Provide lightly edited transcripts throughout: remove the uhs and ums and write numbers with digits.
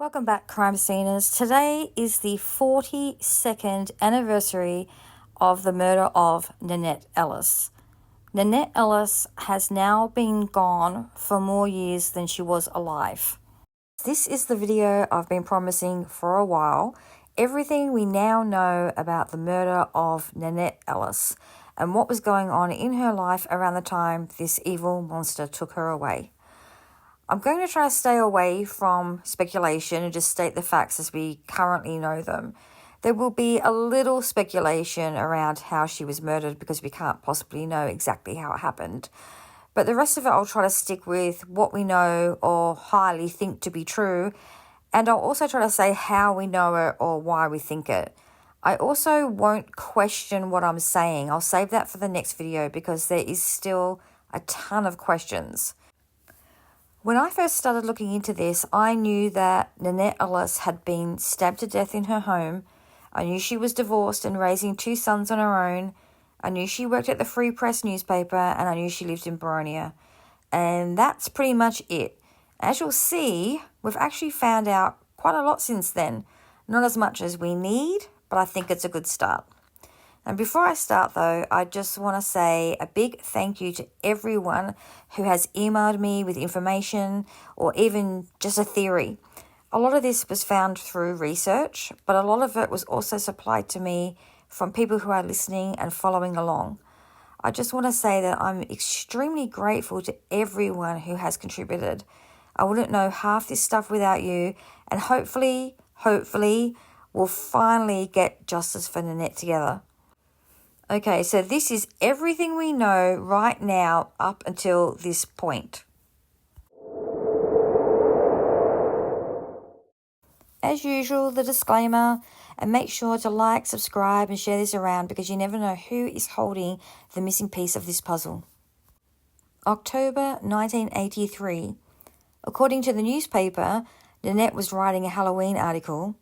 Welcome back, crime sceners. Today is the 42nd anniversary of the murder of Nanette Ellis. Nanette Ellis has now been gone for more years than she was alive. This is the video I've been promising for a while. Everything we now know about the murder of Nanette Ellis and what was going on in her life around the time this evil monster took her away. I'm going to try to stay away from speculation and just state the facts as we currently know them. There will be a little speculation around how she was murdered because we can't possibly know exactly how it happened. But the rest of it I'll try to stick with what we know or highly think to be true. And I'll also try to say how we know it or why we think it. I also won't question what I'm saying. I'll save that for the next video because there is still a ton of questions. When I first started looking into this, I knew that Nanette Ellis had been stabbed to death in her home. I knew she was divorced and raising two sons on her own. I knew she worked at the Free Press newspaper, and I knew she lived in Boronia. And that's pretty much it. As you'll see, we've actually found out quite a lot since then. Not as much as we need, but I think it's a good start. And before I start though, I just want to say a big thank you to everyone who has emailed me with information or even just a theory. A lot of this was found through research, but a lot of it was also supplied to me from people who are listening and following along. I just want to say that I'm extremely grateful to everyone who has contributed. I wouldn't know half this stuff without you, and hopefully, we'll finally get justice for Nanette together. Okay, so this is everything we know right now up until this point. As usual, the disclaimer, and make sure to like, subscribe and share this around because you never know who is holding the missing piece of this puzzle. October 1983. According to the newspaper, Nanette was writing a Halloween article,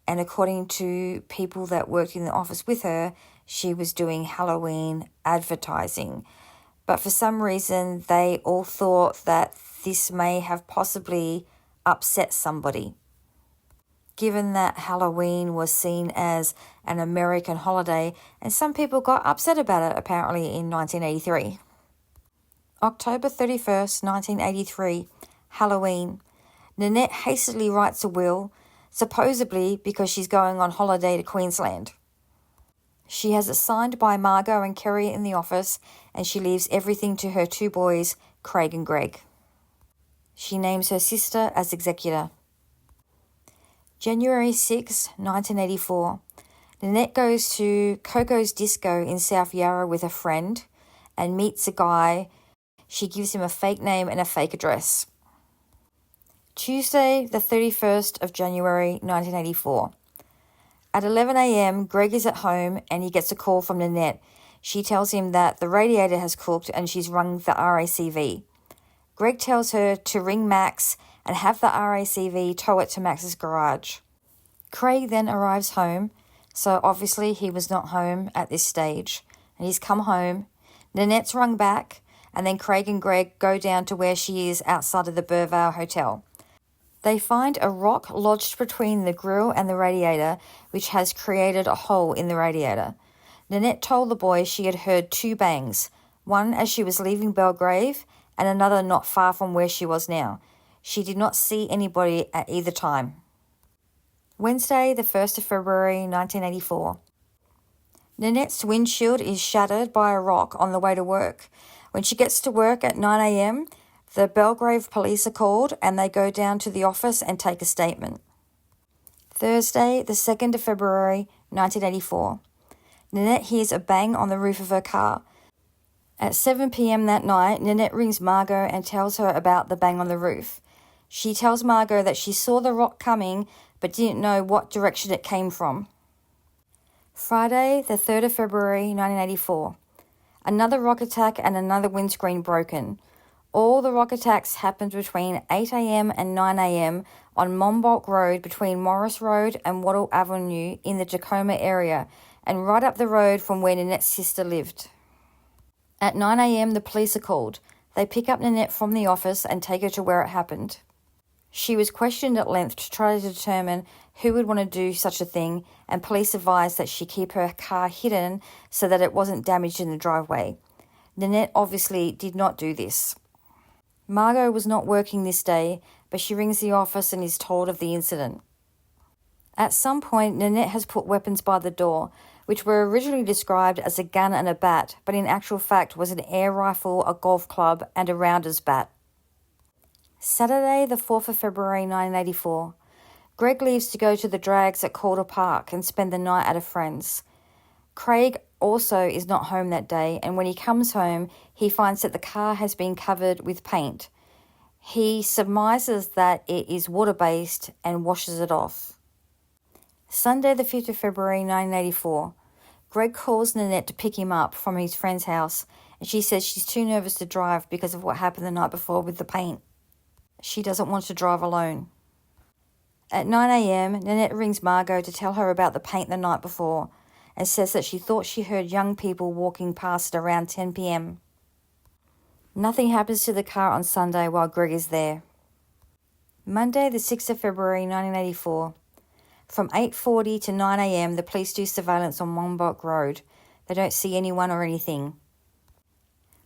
and according to people that worked in the office with her, she was doing Halloween advertising. But for some reason, they all thought that this may have possibly upset somebody. Given that Halloween was seen as an American holiday, and some people got upset about it apparently in 1983. October 31st, 1983, Halloween. Nanette hastily writes a will, supposedly because she's going on holiday to Queensland. She has it signed by Margot and Kerry in the office, and she leaves everything to her two boys, Craig and Greg. She names her sister as executor. January 6, 1984. Nanette goes to Coco's Disco in South Yarra with a friend and meets a guy. She gives him a fake name and a fake address. Tuesday, the 31st of January, 1984. At 11 a.m, Greg is at home and he gets a call from Nanette. She tells him that the radiator has cooked and she's rung the RACV. Greg tells her to ring Max and have the RACV tow it to Max's garage. Craig then arrives home, so obviously he was not home at this stage, and he's come home. Nanette's rung back, and then Craig and Greg go down to where she is outside of the Burvale Hotel. They find a rock lodged between the grill and the radiator, which has created a hole in the radiator. Nanette told the boys she had heard two bangs, one as she was leaving Belgrave and another not far from where she was now. She did not see anybody at either time. Wednesday, the 1st of February, 1984. Nanette's windshield is shattered by a rock on the way to work. When she gets to work at 9 a.m, the Belgrave police are called and they go down to the office and take a statement. Thursday, the 2nd of February, 1984. Nanette hears a bang on the roof of her car. At 7 p.m. that night, Nanette rings Margot and tells her about the bang on the roof. She tells Margot that she saw the rock coming but didn't know what direction it came from. Friday, the 3rd of February, 1984. Another rock attack and another windscreen broken. All the rock attacks happened between 8 a.m. and 9 a.m. on Monbulk Road between Morris Road and Wattle Avenue in the Tacoma area and right up the road from where Nanette's sister lived. At 9 a.m, the police are called. They pick up Nanette from the office and take her to where it happened. She was questioned at length to try to determine who would want to do such a thing, and police advised that she keep her car hidden so that it wasn't damaged in the driveway. Nanette obviously did not do this. Margot was not working this day, but she rings the office and is told of the incident. At some point, Nanette has put weapons by the door, which were originally described as a gun and a bat, but in actual fact was an air rifle, a golf club, and a rounder's bat. Saturday, the 4th of February 1984. Greg leaves to go to the drags at Calder Park and spend the night at a friend's. Craig also is not home that day, and when he comes home, he finds that the car has been covered with paint. He surmises that it is water-based and washes it off. Sunday, the 5th of February 1984. Greg calls Nanette to pick him up from his friend's house, and she says she's too nervous to drive because of what happened the night before with the paint. She doesn't want to drive alone. At 9 a.m, Nanette rings Margot to tell her about the paint the night before and says that she thought she heard young people walking past at around 10 p.m. Nothing happens to the car on Sunday while Greg is there. Monday, the 6th of February 1984. From 8:40 to 9 a.m, the police do surveillance on Wombok Road. They don't see anyone or anything.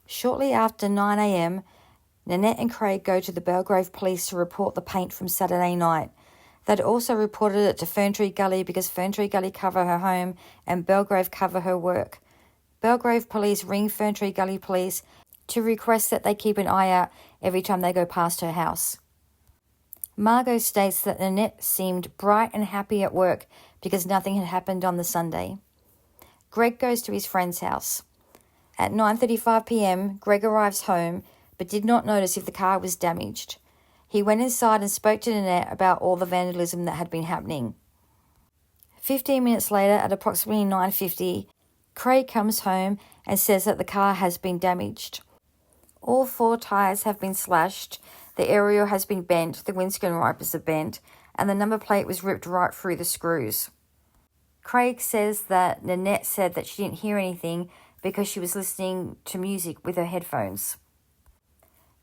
Shortly after 9 a.m, Nanette and Craig go to the Belgrave Police to report the paint from Saturday night. They'd also reported it to Ferntree Gully because Ferntree Gully cover her home and Belgrave cover her work. Belgrave Police ring Ferntree Gully Police to request that they keep an eye out every time they go past her house. Margot states that Nanette seemed bright and happy at work because nothing had happened on the Sunday. Greg goes to his friend's house. At 9:35 p.m, Greg arrives home but did not notice if the car was damaged. He went inside and spoke to Nanette about all the vandalism that had been happening. 15 minutes later, at approximately 9:50, Craig comes home and says that the car has been damaged. All 4 tyres have been slashed, the aerial has been bent, the windscreen wipers are bent, and the number plate was ripped right through the screws. Craig says that Nanette said that she didn't hear anything because she was listening to music with her headphones.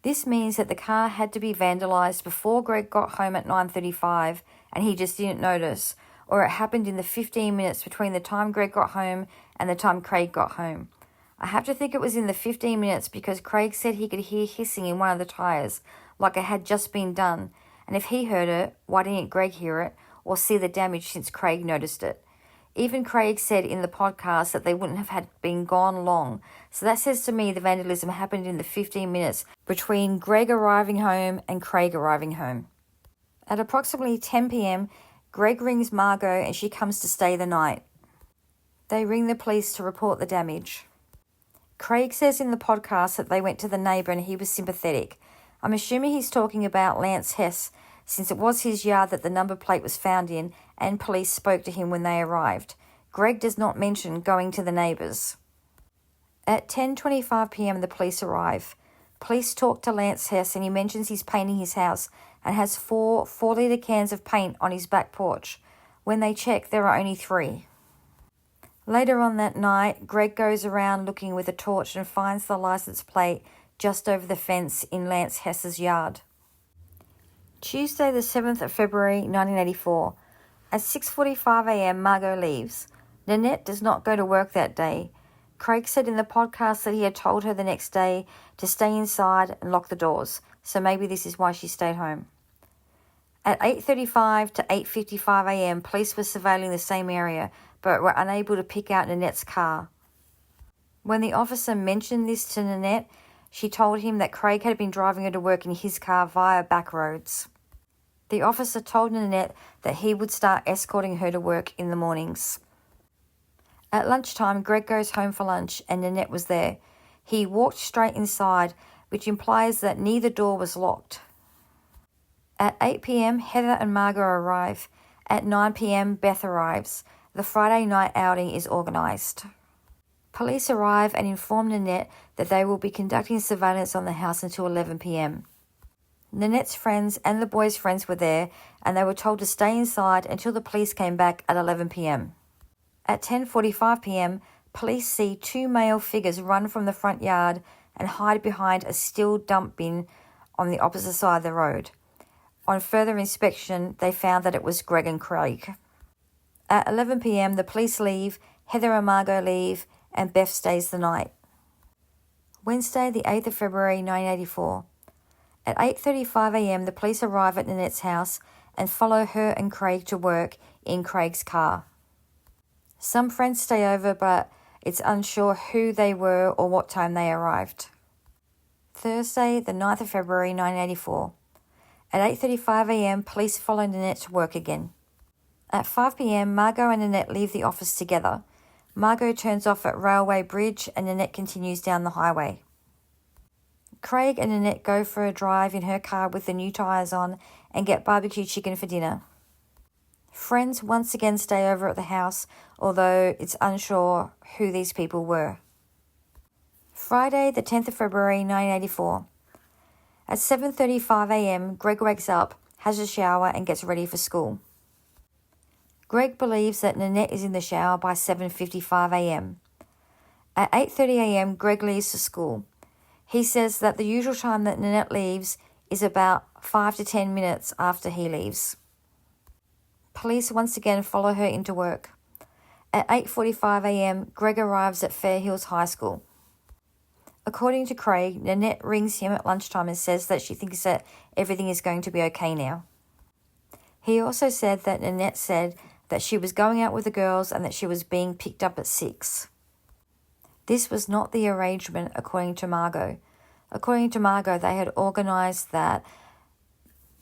This means that the car had to be vandalised before Greg got home at 9:35 and he just didn't notice, or it happened in the 15 minutes between the time Greg got home and the time Craig got home. I have to think it was in the 15 minutes because Craig said he could hear hissing in one of the tyres, like it had just been done, and if he heard it, why didn't Greg hear it or see the damage since Craig noticed it? Even Craig said in the podcast that they wouldn't have had been gone long, so that says to me the vandalism happened in the 15 minutes between Greg arriving home and Craig arriving home. At approximately 10 p.m, Greg rings Margot and she comes to stay the night. They ring the police to report the damage. Craig says in the podcast that they went to the neighbour and he was sympathetic. I'm assuming he's talking about Lance Hess, since it was his yard that the number plate was found in and police spoke to him when they arrived. Greg does not mention going to the neighbours. At 10:25 p.m, the police arrive. Police talk to Lance Hess and he mentions he's painting his house and has 4 4-litre cans of paint on his back porch. When they check, there are only 3. Later on that night, Greg goes around looking with a torch and finds the licence plate just over the fence in Lance Hess's yard. Tuesday, the 7th of February 1984. At 6:45 a.m, Margot leaves. Nanette does not go to work that day. Craig said in the podcast that he had told her the next day to stay inside and lock the doors, so maybe this is why she stayed home. At 8:35 to 8:55 a.m, police were surveilling the same area, but were unable to pick out Nanette's car. When the officer mentioned this to Nanette, she told him that Craig had been driving her to work in his car via back roads. The officer told Nanette that he would start escorting her to work in the mornings. At lunchtime, Greg goes home for lunch and Nanette was there. He walked straight inside, which implies that neither door was locked. At 8 p.m, Heather and Margot arrive. At 9 p.m, Beth arrives. The Friday night outing is organised. Police arrive and inform Nanette that they will be conducting surveillance on the house until 11 p.m. Nanette's friends and the boys' friends were there and they were told to stay inside until the police came back at 11 p.m. At 10:45 p.m, police see 2 male figures run from the front yard and hide behind a steel dump bin on the opposite side of the road. On further inspection, they found that it was Greg and Craig. At 11 p.m, the police leave, Heather and Margot leave, and Beth stays the night. Wednesday, the 8th of February, 1984. At 8:35 a.m, the police arrive at Nanette's house and follow her and Craig to work in Craig's car. Some friends stay over, but it's unsure who they were or what time they arrived. Thursday, the 9th of February, 1984. At 8:35 a.m, police follow Nanette to work again. At 5 p.m, Margot and Nanette leave the office together. Margot turns off at Railway Bridge and Nanette continues down the highway. Craig and Nanette go for a drive in her car with the new tyres on and get barbecue chicken for dinner. Friends once again stay over at the house, although it's unsure who these people were. Friday, the 10th of February, 1984. At 7:35 a.m, Greg wakes up, has a shower and gets ready for school. Greg believes that Nanette is in the shower by 7:55 a.m. At 8:30 a.m, Greg leaves for school. He says that the usual time that Nanette leaves is about 5 to 10 minutes after he leaves. Police once again follow her into work. At 8:45 a.m, Greg arrives at Fair Hills High School. According to Craig, Nanette rings him at lunchtime and says that she thinks that everything is going to be okay now. He also said that Nanette said that she was going out with the girls and that she was being picked up at 6. This was not the arrangement according to Margot. According to Margot, they had organised that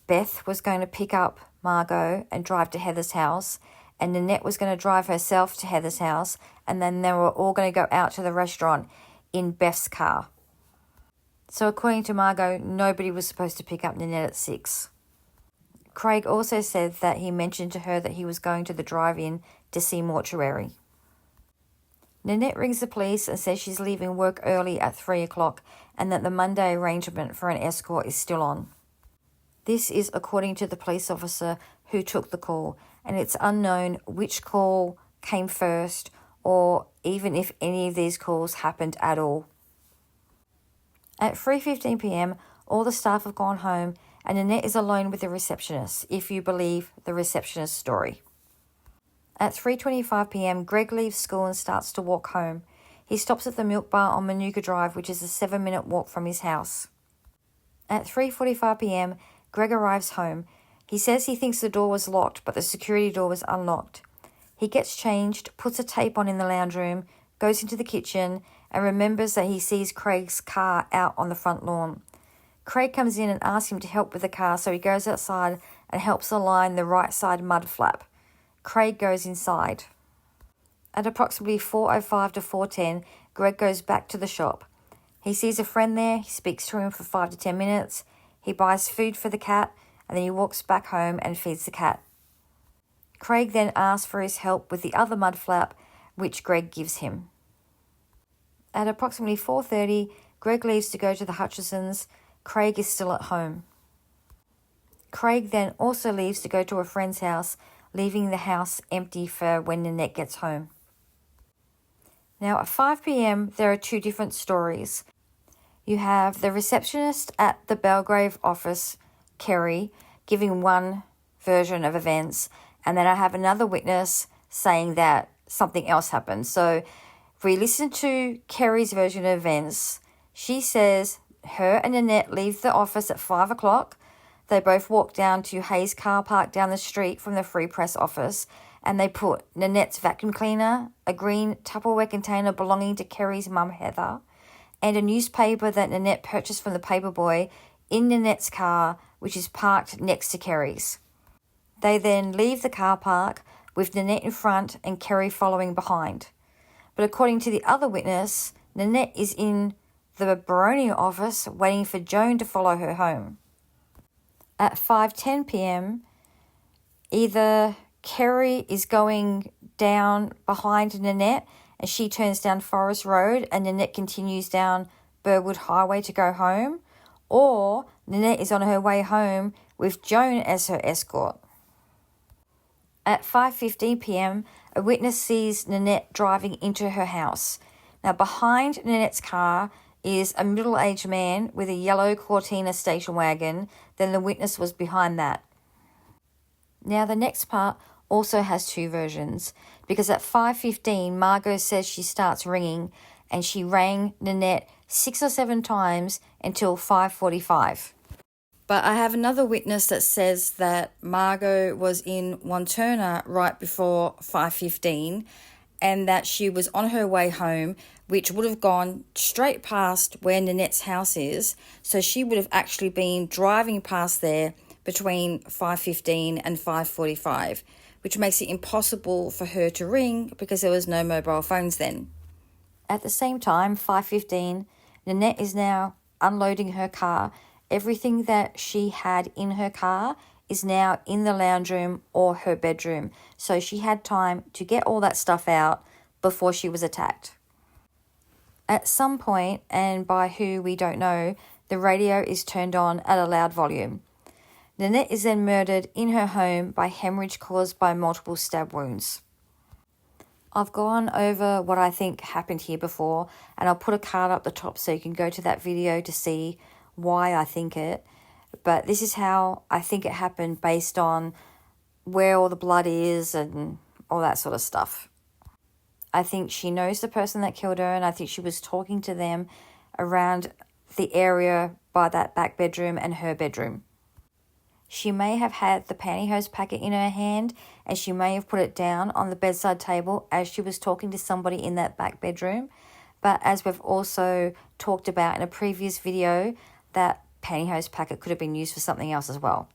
Beth was going to pick up Margot and drive to Heather's house, and Nanette was going to drive herself to Heather's house, and then they were all going to go out to the restaurant in Beth's car. So according to Margot, nobody was supposed to pick up Nanette at 6. Craig also said that he mentioned to her that he was going to the drive-in to see Mortuary. Nanette rings the police and says she's leaving work early at 3 o'clock and that the Monday arrangement for an escort is still on. This is according to the police officer who took the call, and it's unknown which call came first or even if any of these calls happened at all. At 3:15 p.m, all the staff have gone home and Nanette is alone with the receptionist, if you believe the receptionist's story. At 3:25 p.m, Greg leaves school and starts to walk home. He stops at the milk bar on Manuka Drive, which is a 7-minute walk from his house. At 3:45 p.m, Greg arrives home. He says he thinks the door was locked, but the security door was unlocked. He gets changed, puts a tape on in the lounge room, goes into the kitchen, and remembers that he sees Craig's car out on the front lawn. Craig comes in and asks him to help with the car, so he goes outside and helps align the right side mud flap. Craig goes inside. At approximately 4:05 to 4:10, Greg goes back to the shop. He sees a friend there, he speaks to him for 5 to 10 minutes, he buys food for the cat, and then he walks back home and feeds the cat. Craig then asks for his help with the other mud flap, which Greg gives him. At approximately 4:30, Greg leaves to go to the Hutchisons. Craig is still at home. Craig then also leaves to go to a friend's house, leaving the house empty for when Nanette gets home. Now at 5 p.m, there are 2 different stories. You have the receptionist at the Belgrave office, Kerry, giving one version of events, and then I have another witness saying that something else happened. So if we listen to Kerry's version of events, she says her and Nanette leave the office at 5 o'clock. They both walk down to Hayes car park down the street from the Free Press office, and they put Nanette's vacuum cleaner, a green Tupperware container belonging to Kerry's mum Heather, and a newspaper that Nanette purchased from the paperboy in Nanette's car, which is parked next to Kerry's. They then leave the car park with Nanette in front and Kerry following behind. But according to the other witness, Nanette is in the Baroni office waiting for Joan to follow her home. At 5:10 p.m, either Kerry is going down behind Nanette and she turns down Forest Road and Nanette continues down Burwood Highway to go home, or Nanette is on her way home with Joan as her escort. At 5:15 p.m, a witness sees Nanette driving into her house. Now behind Nanette's car is a middle-aged man with a yellow Cortina station wagon, then the witness was behind that. Now the next part also has two versions, because at 5:15 Margot says she starts ringing, and she rang Nanette 6 or 7 times until 5:45. But I have another witness that says that Margot was in Wanturna right before 5:15 and that she was on her way home, which would have gone straight past where Nanette's house is. So she would have actually been driving past there between 5:15 and 5:45, which makes it impossible for her to ring because there was no mobile phones then. At the same time, 5:15, Nanette is now unloading her car. Everything that she had in her car is now in the lounge room or her bedroom. So she had time to get all that stuff out before she was attacked. At some point, and by who we don't know, the radio is turned on at a loud volume. Nanette is then murdered in her home by hemorrhage caused by multiple stab wounds. I've gone over what I think happened here before, and I'll put a card up the top so you can go to that video to see why I think it. But this is how I think it happened based on where all the blood is and all that sort of stuff. I think she knows the person that killed her, and I think she was talking to them around the area by that back bedroom and her bedroom. She may have had the pantyhose packet in her hand, and she may have put it down on the bedside table as she was talking to somebody in that back bedroom. But as we've also talked about in a previous video, that pantyhose packet could have been used for something else as well.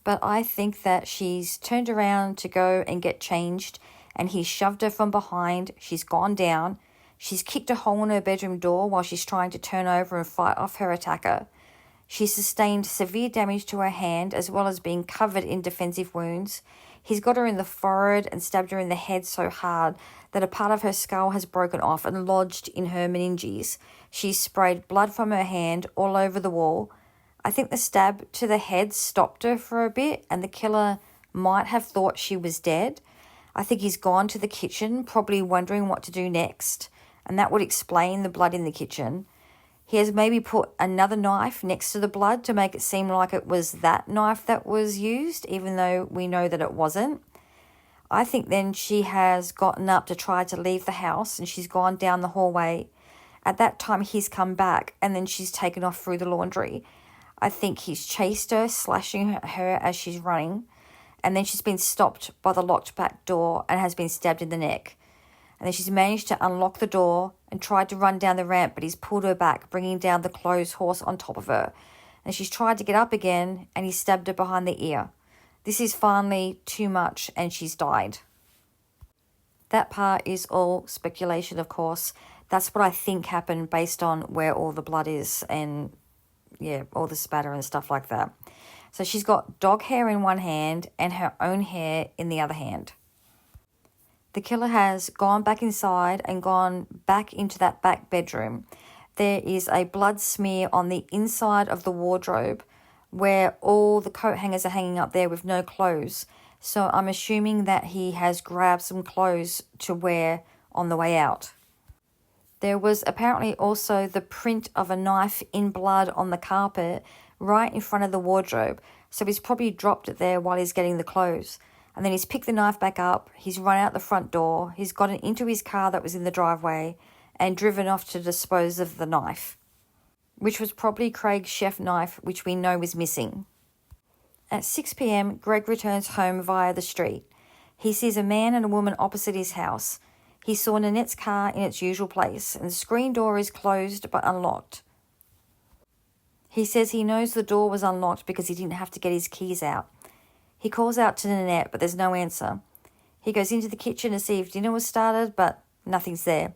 But I think that she's turned around to go and get changed, and he shoved her from behind. She's gone down. She's kicked a hole in her bedroom door while she's trying to turn over and fight off her attacker. She sustained severe damage to her hand, as well as being covered in defensive wounds. He's got her in the forehead and stabbed her in the head so hard that a part of her skull has broken off and lodged in her meninges. She's sprayed blood from her hand all over the wall. I think the stab to the head stopped her for a bit, and the killer might have thought she was dead. I think he's gone to the kitchen, probably wondering what to do next, and that would explain the blood in the kitchen. He has maybe put another knife next to the blood to make it seem like it was that knife that was used, even though we know that it wasn't. I think then she has gotten up to try to leave the house, and she's gone down the hallway. At that time, he's come back, and then she's taken off through the laundry. I think he's chased her, slashing her as she's running, and then she's been stopped by the locked back door and has been stabbed in the neck. And then she's managed to unlock the door and tried to run down the ramp, but he's pulled her back, bringing down the clothes horse on top of her. And she's tried to get up again, and he stabbed her behind the ear. This is finally too much, and she's died. That part is all speculation, of course. That's what I think happened based on where all the blood is and, yeah, all the spatter and stuff like that. So she's got dog hair in one hand and her own hair in the other hand. The killer has gone back inside and gone back into that back bedroom. There is a blood smear on the inside of the wardrobe where all the coat hangers are hanging up there with no clothes. So I'm assuming that he has grabbed some clothes to wear on the way out. There was apparently also the print of a knife in blood on the carpet right in front of the wardrobe. So he's probably dropped it there while he's getting the clothes. And then he's picked the knife back up, he's run out the front door, he's gotten into his car that was in the driveway and driven off to dispose of the knife, which was probably Craig's chef knife, which we know is missing. At 6 p.m, Greg returns home via the street. He sees a man and a woman opposite his house. He saw Nanette's car in its usual place, and the screen door is closed but unlocked. He says he knows the door was unlocked because he didn't have to get his keys out. He calls out to Nanette, but there's no answer. He goes into the kitchen to see if dinner was started, but nothing's there.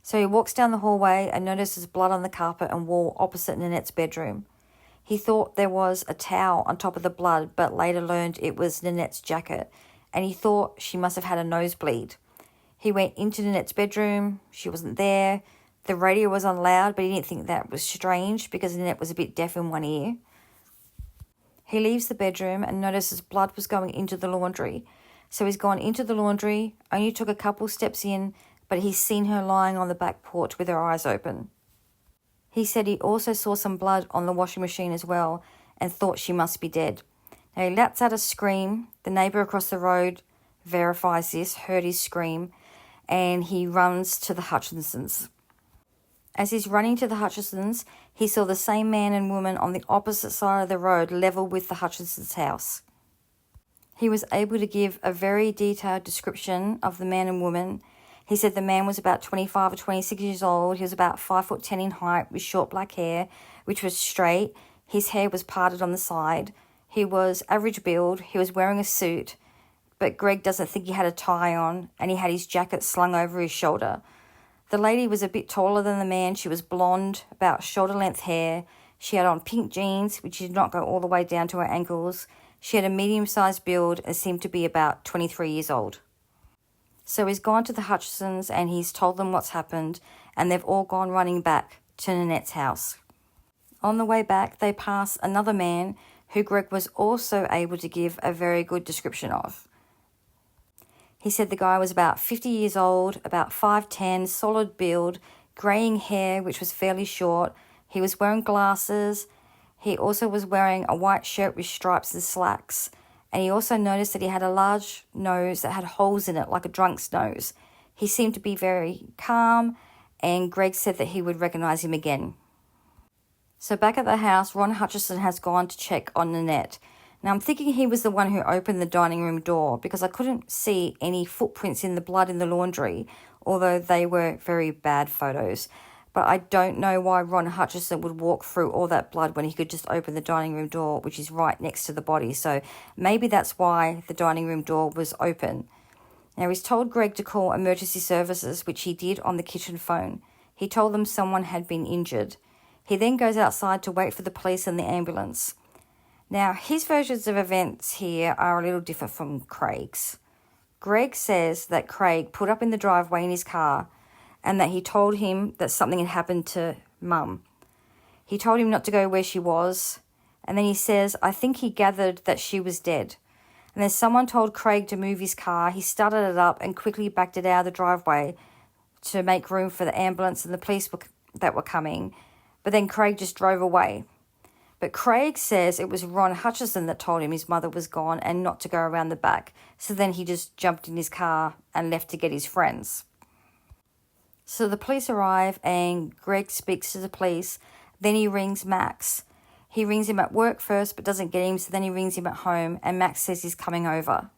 So he walks down the hallway and notices blood on the carpet and wall opposite Nanette's bedroom. He thought there was a towel on top of the blood, but later learned it was Nanette's jacket, and he thought she must have had a nosebleed. He went into Nanette's bedroom. She wasn't there. The radio was on loud, but he didn't think that was strange because Nanette was a bit deaf in one ear. He leaves the bedroom and notices blood was going into the laundry. So he's gone into the laundry, only took a couple steps in, but he's seen her lying on the back porch with her eyes open. He said he also saw some blood on the washing machine as well and thought she must be dead. Now, he lets out a scream. The neighbour across the road verifies this, heard his scream, and he runs to the Hutchinsons. As he's running to the Hutchinsons, he saw the same man and woman on the opposite side of the road, level with the Hutchinsons' house. He was able to give a very detailed description of the man and woman. He said the man was about 25 or 26 years old. He was about 5'10" in height with short black hair, which was straight. His hair was parted on the side. He was average build. He was wearing a suit, but Greg doesn't think he had a tie on, and he had his jacket slung over his shoulder. The lady was a bit taller than the man. She was blonde, about shoulder-length hair. She had on pink jeans, which did not go all the way down to her ankles. She had a medium-sized build and seemed to be about 23 years old. So he's gone to the Hutchinsons and he's told them what's happened, and they've all gone running back to Nanette's house. On the way back, they pass another man who Greg was also able to give a very good description of. He said the guy was about 50 years old, about 5'10", solid build, greying hair, which was fairly short. He was wearing glasses. He also was wearing a white shirt with stripes and slacks. And he also noticed that he had a large nose that had holes in it, like a drunk's nose. He seemed to be very calm, and Greg said that he would recognise him again. So back at the house, Ron Hutchinson has gone to check on Nanette. Now, I'm thinking he was the one who opened the dining room door because I couldn't see any footprints in the blood in the laundry, although they were very bad photos. But I don't know why Ron Hutchinson would walk through all that blood when he could just open the dining room door, which is right next to the body. So maybe that's why the dining room door was open. Now, he's told Greg to call emergency services, which he did on the kitchen phone. He told them someone had been injured. He then goes outside to wait for the police and the ambulance. Now, his versions of events here are a little different from Craig's. Greg says that Craig put up in the driveway in his car and that he told him that something had happened to Mum. He told him not to go where she was, and then he says, I think he gathered that she was dead. And then someone told Craig to move his car. He started it up and quickly backed it out of the driveway to make room for the ambulance and the police that were coming. But then Craig just drove away. But Craig says it was Ron Hutchinson that told him his mother was gone and not to go around the back. So then he just jumped in his car and left to get his friends. So the police arrive and Greg speaks to the police. Then he rings Max. He rings him at work first but doesn't get him, so then he rings him at home and Max says he's coming over.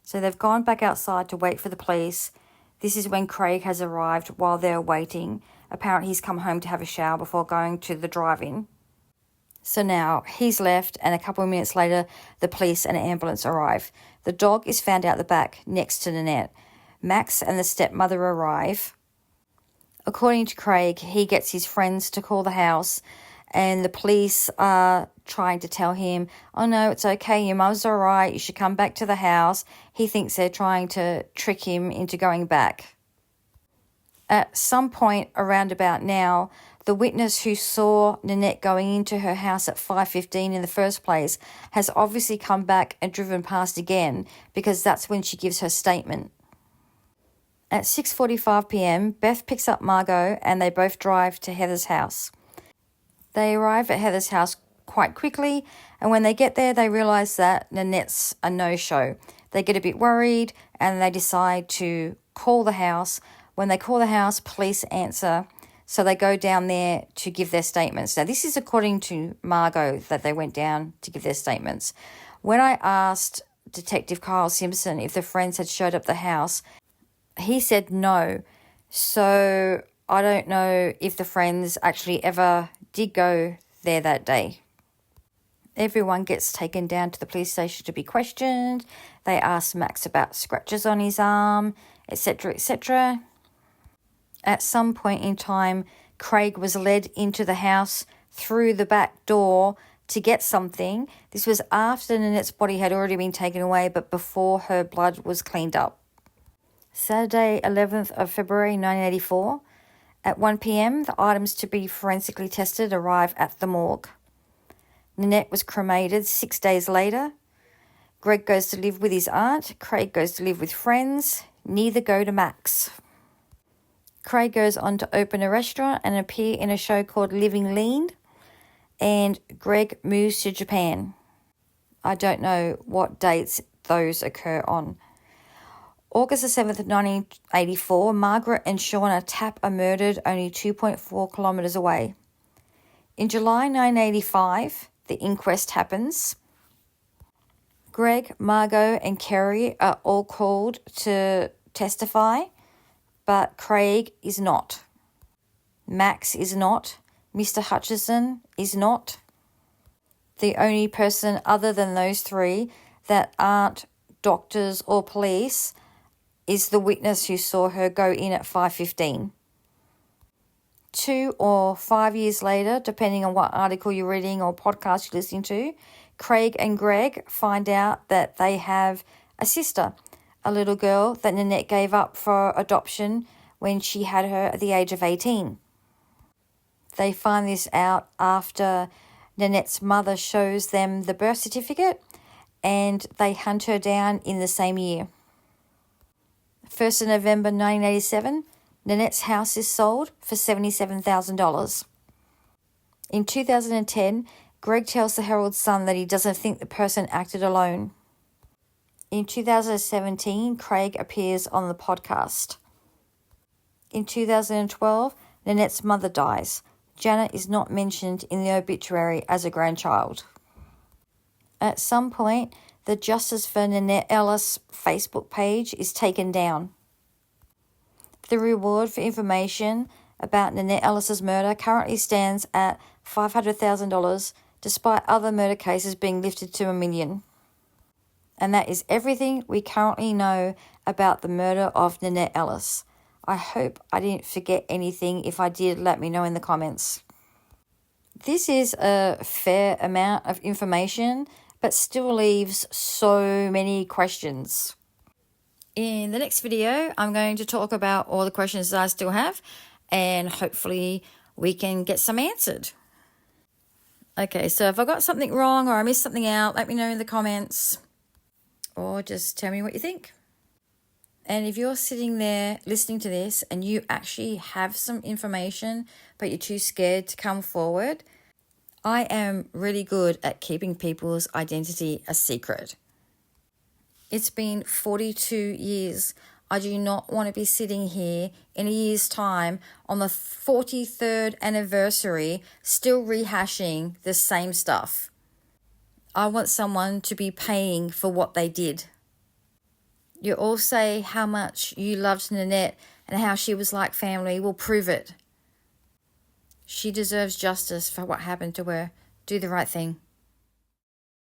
So they've gone back outside to wait for the police. This is when Craig has arrived while they're waiting. Apparently he's come home to have a shower before going to the drive-in. So now he's left, and a couple of minutes later, the police and ambulance arrive. The dog is found out the back next to Nanette. Max and the stepmother arrive. According to Craig, he gets his friends to call the house, and the police are trying to tell him, oh no, it's okay, your mum's all right, you should come back to the house. He thinks they're trying to trick him into going back. At some point around about now, the witness who saw Nanette going into her house at 5:15 in the first place has obviously come back and driven past again because that's when she gives her statement. At 6:45 p.m, Beth picks up Margot and they both drive to Heather's house. They arrive at Heather's house quite quickly, and when they get there, they realise that Nanette's a no-show. They get a bit worried and they decide to call the house. When they call the house, police answer. So they go down there to give their statements. Now, this is according to Margot that they went down to give their statements. When I asked Detective Kyle Simpson if the friends had showed up the house, he said no. So I don't know if the friends actually ever did go there that day. Everyone gets taken down to the police station to be questioned. They ask Max about scratches on his arm, etc., etc. At some point in time, Craig was led into the house through the back door to get something. This was after Nanette's body had already been taken away, but before her blood was cleaned up. Saturday, 11th of February 1984, at 1 p.m, the items to be forensically tested arrive at the morgue. Nanette was cremated 6 days later. Greg goes to live with his aunt. Craig goes to live with friends. Neither go to Max. Craig goes on to open a restaurant and appear in a show called Living Lean. And Greg moves to Japan. I don't know what dates those occur on. August the 7th, 1984, Margaret and Shauna Tapp are murdered only 2.4 kilometres away. In July 1985, the inquest happens. Greg, Margot and Kerry are all called to testify, but Craig is not. Max is not. Mr. Hutchison is not. The only person other than those three that aren't doctors or police is the witness who saw her go in at 5:15. 2 or 5 years later, depending on what article you're reading or podcast you're listening to, Craig and Greg find out that they have a sister, a little girl that Nanette gave up for adoption when she had her at the age of 18. They find this out after Nanette's mother shows them the birth certificate, and they hunt her down in the same year. 1st of November 1987, Nanette's house is sold for $77,000. In 2010, Greg tells the Herald-Sun that he doesn't think the person acted alone. In 2017, Craig appears on the podcast. In 2012, Nanette's mother dies. Janet is not mentioned in the obituary as a grandchild. At some point, the Justice for Nanette Ellis Facebook page is taken down. The reward for information about Nanette Ellis's murder currently stands at $500,000, despite other murder cases being lifted to $1 million. And that is everything we currently know about the murder of Nanette Ellis. I hope I didn't forget anything. If I did, let me know in the comments. This is a fair amount of information, but still leaves so many questions. In the next video, I'm going to talk about all the questions that I still have, and hopefully we can get some answered. Okay, so if I got something wrong or I missed something out, let me know in the comments, or just tell me what you think. And if you're sitting there listening to this and you actually have some information, but you're too scared to come forward, I am really good at keeping people's identity a secret. It's been 42 years. I do not want to be sitting here in a year's time on the 43rd anniversary still rehashing the same stuff. I want someone to be paying for what they did. You all say how much you loved Nanette and how she was like family. Well, prove it. She deserves justice for what happened to her. Do the right thing.